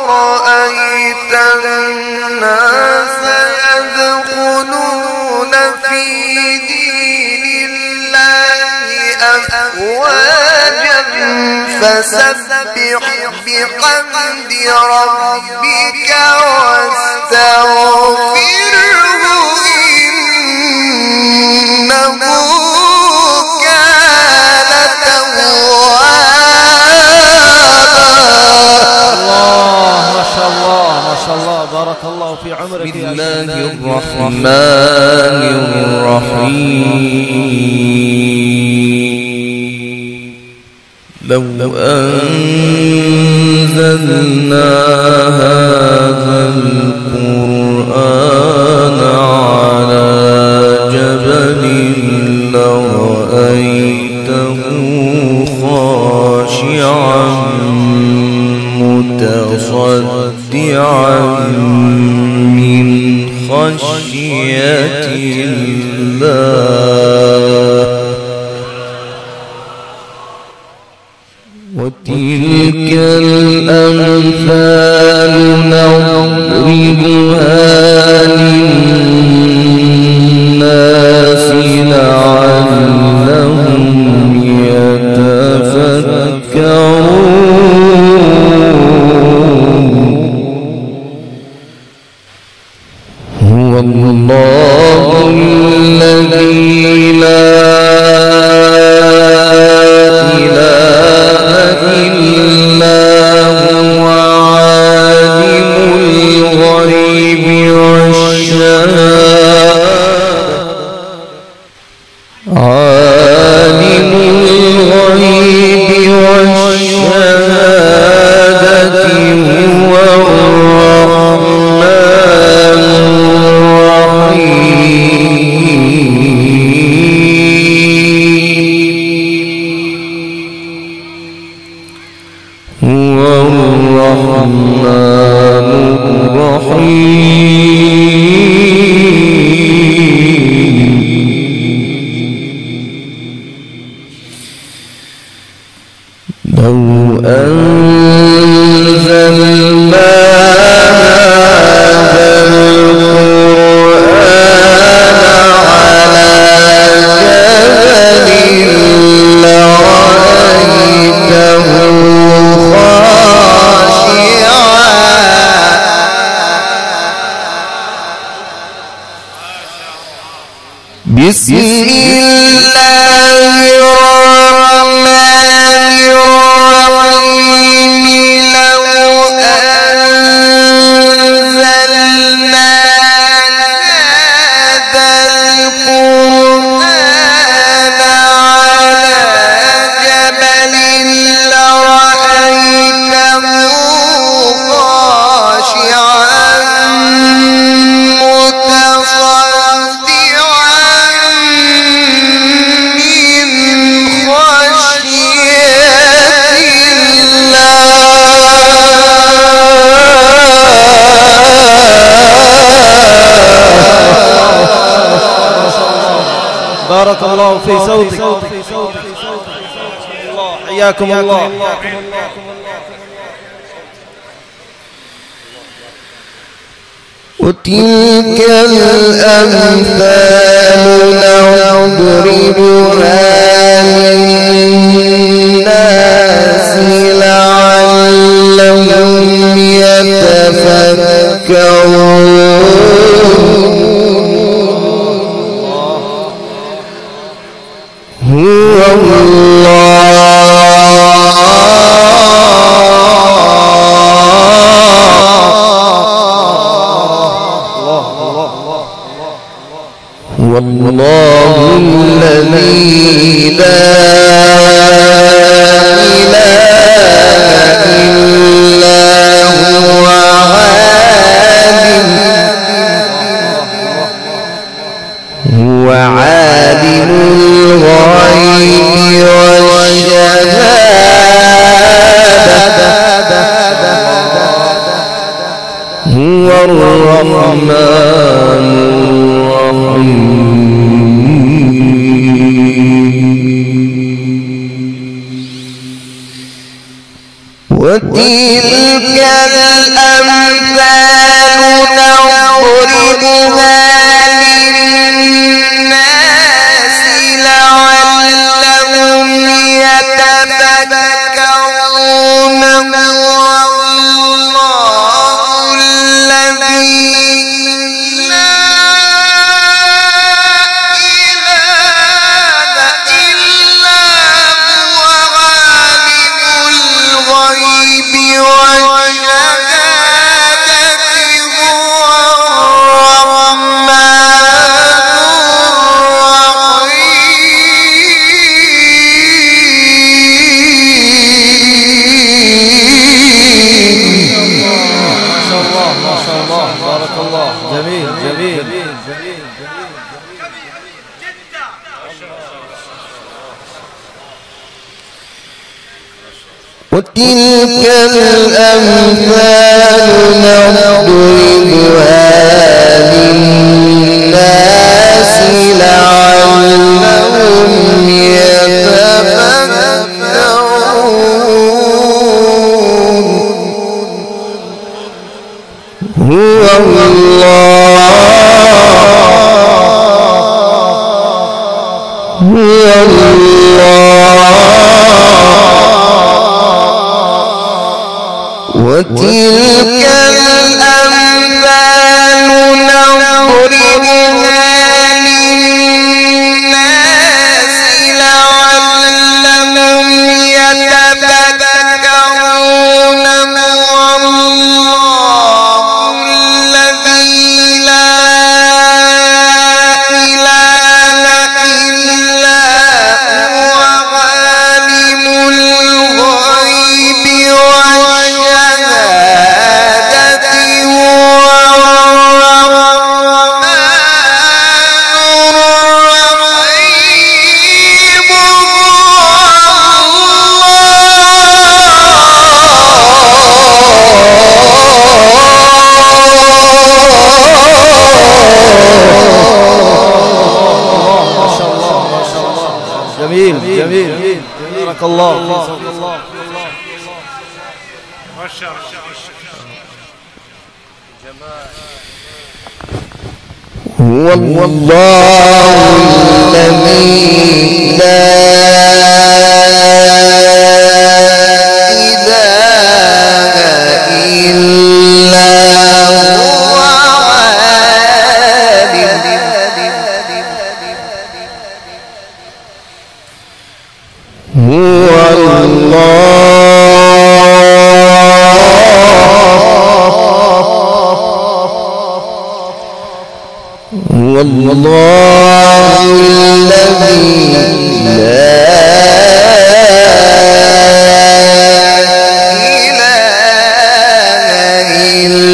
ورأيت الناس يدخلون في دين الله أفواجا فسبح بحمد ربك واستغفره إنه كان توابا. ما شاء الله ما شاء الله، بارك الله في عمرك. بسم الله الرحمن الرحيم. لو أنزلنا هذا القرآن على جبل لرأيته خاشعا متصدعا من خشية الله. وتلك الأمثال نضربها للناس لعلهم يتفكرون. هو الله الذي لا بسم الله الرحمن الرحيم. لو أنزلنا هذا القرآن على جبل لرأيته خاشعا بارك الله في صوتك. حياكم الله. وتلك الأمثال نضربها للناس لعلهم يتفكرون. هو الله الذي لا إله إلا هو هو الرحمن الرحيم وتلك الأمثال نضربها للناس لعلهم يتفكرون والله الذي لا إله إلا هو عالم الغيب والشهادة هو الرحمن ما شاء الله بارك الله جميل جميل جميل وتلك الأمثال نضربها للناس لعلهم يتفكرون هو وتلك الأمثال نضربها للناس لعلهم يتفكرون والله الذي لا إله إلا هو عالم الغيب والشهادة هو جميل جميل بارك الله هو الله الذي لا إله إلا هو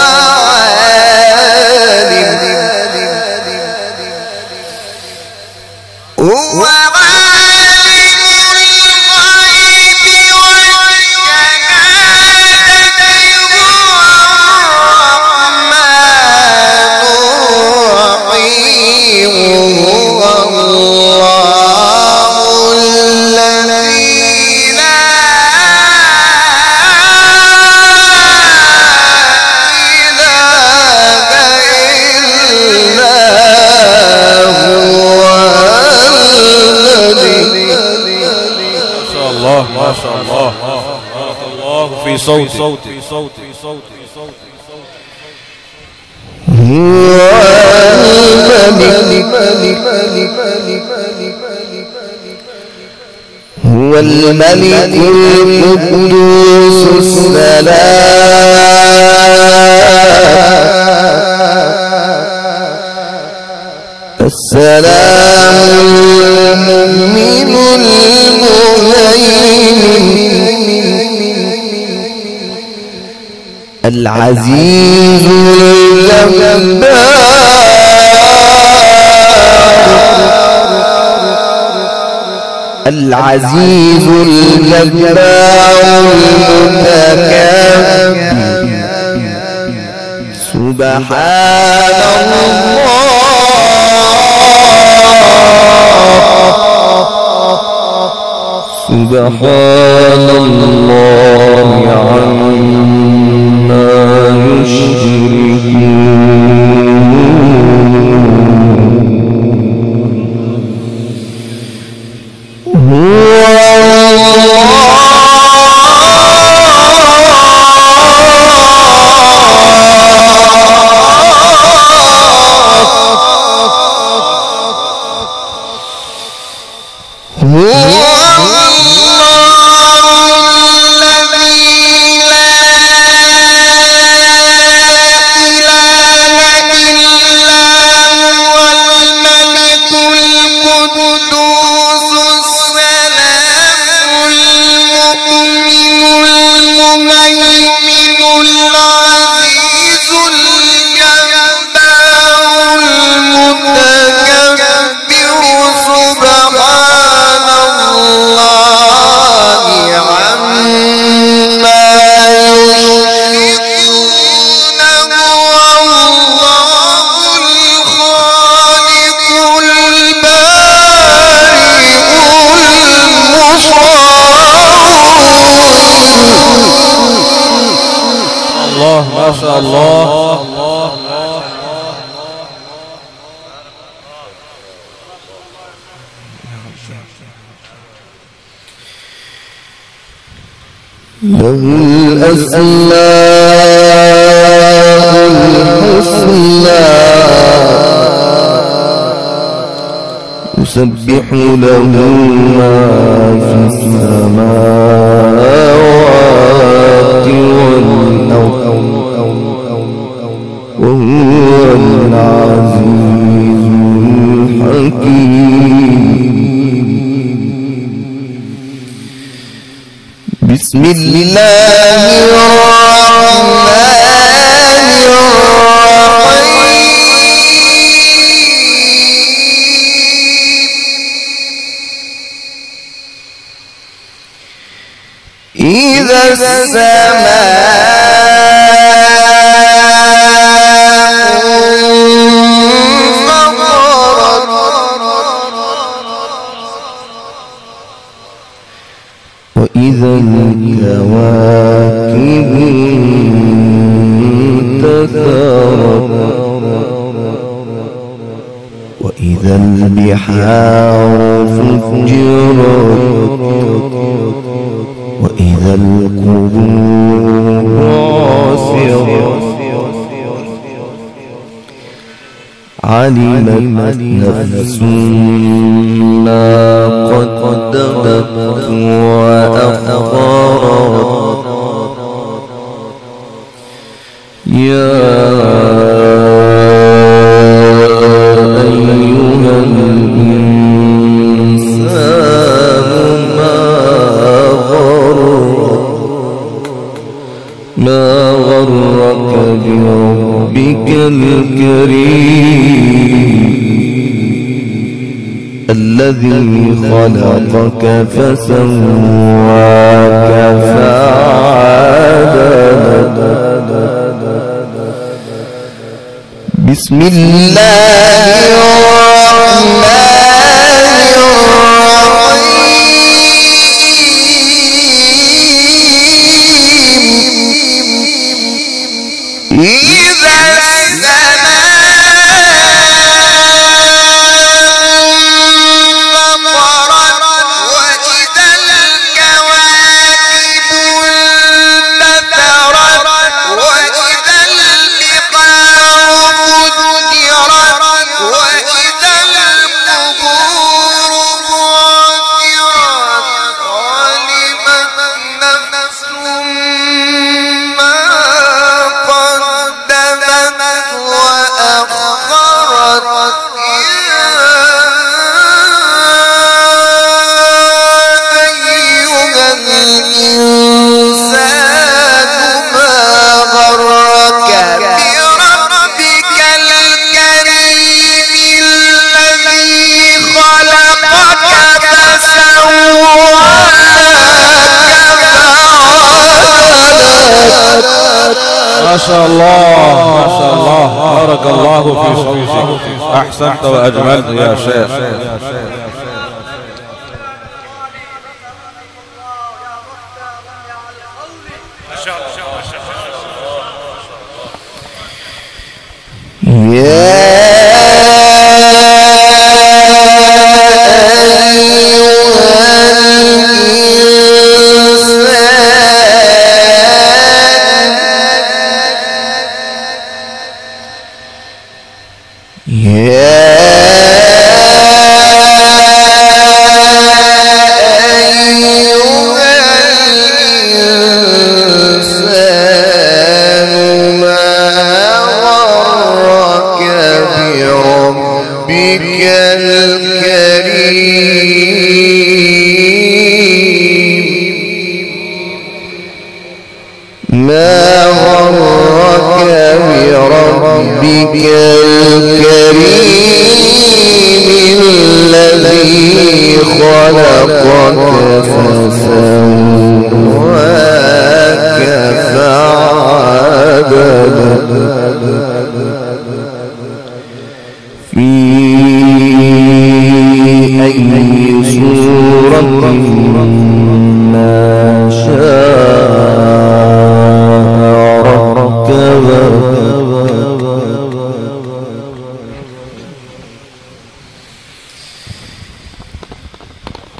والله الذي لا إله إلا هو عالم هو ما شاء الله بارك الله في صوتي هو الملك القدوس السلام المؤمن المهيمن العزيز الجبار العزيز الجبار المتكبر سبحان الله سبحان الله عما يشركون ما شاء الله. له الأسماء الحسنى يسبح له ما في السماوات والأرض وهو العزيز الحكيم. بسم الله الرحمن الرحيم. إذا السماء وإذا الكواكب انتثرت وإذا البحار فجرت وإذا القبور عثرت علمت نفس ما قدمت وأخرت. يا أيها الإنسان ما غرك بربك الكريم الذي خلقك فسواك فعدلك. بسم الله الرحمن الرحيم. إذا السماء ما شاء الله ما شاء الله، بارك الله في صوتك، أحسنت وأجملت يا شيخ.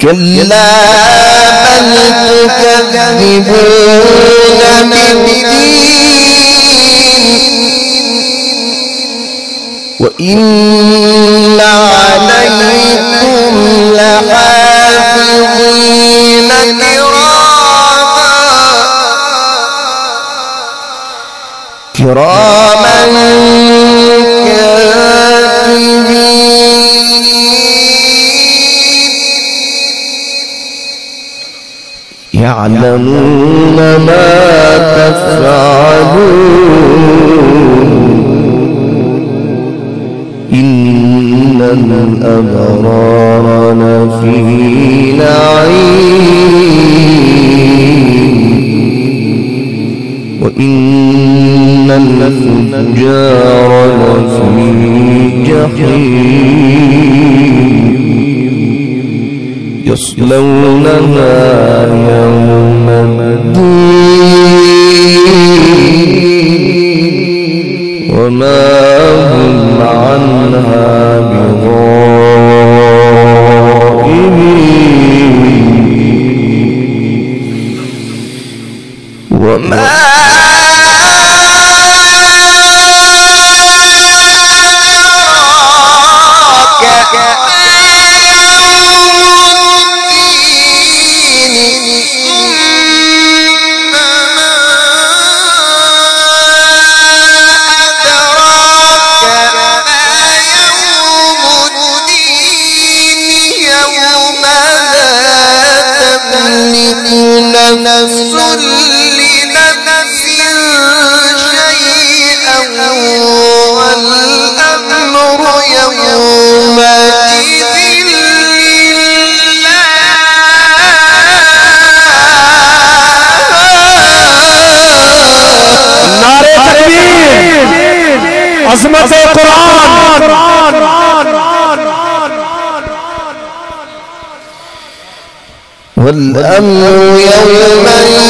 كلا بل تكذبون بالدين وإن عليكم لحافظين كراما يعلمون ما تفعلون إن الأبرار لفي نعيم وإن الفجار لفي جحيم يصلونها يوم الدين وما هم عنها بغائبين وما عظمت القرآن والأمر يومئذ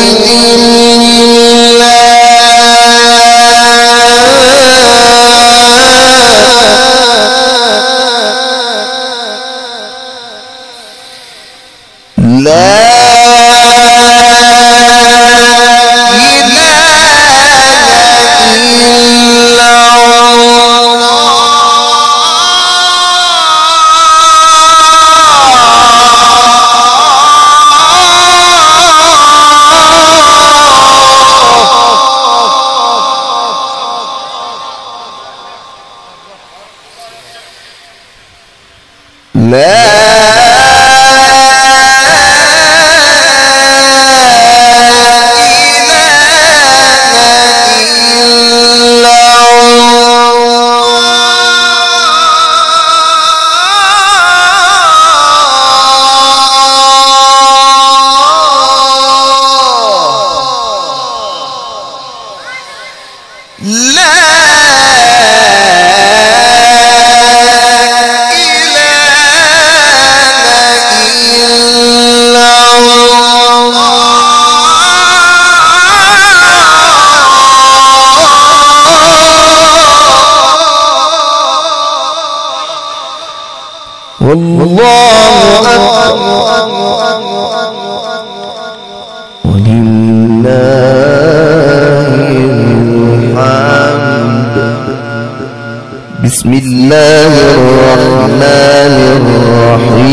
الله الرحمن الرحيم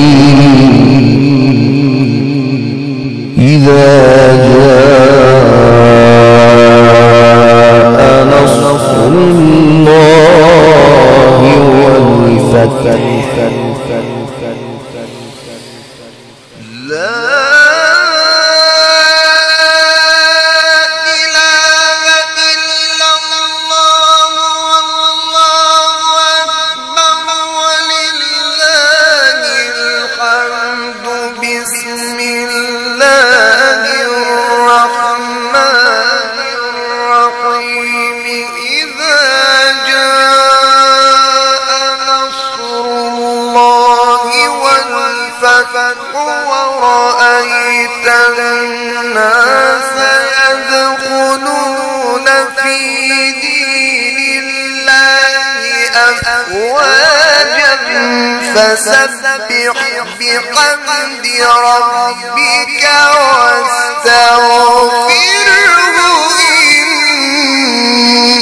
إذا جاء نصر الله والفتح ورأيت الناس يدخلون في دين الله أفواجا فسبح بحمد ربك واستغفره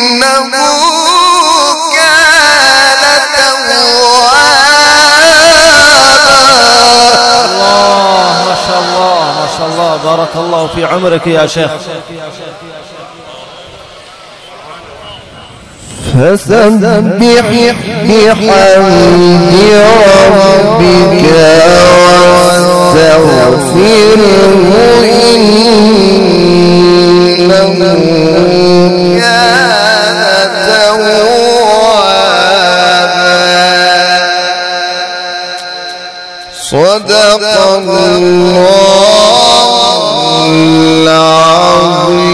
إنه كان توابا. ما شاء الله بارك الله في عمرك يا شيخ. فسبح بحمد ربك واستغفره إنه كان توابا. صدق الله العظيم.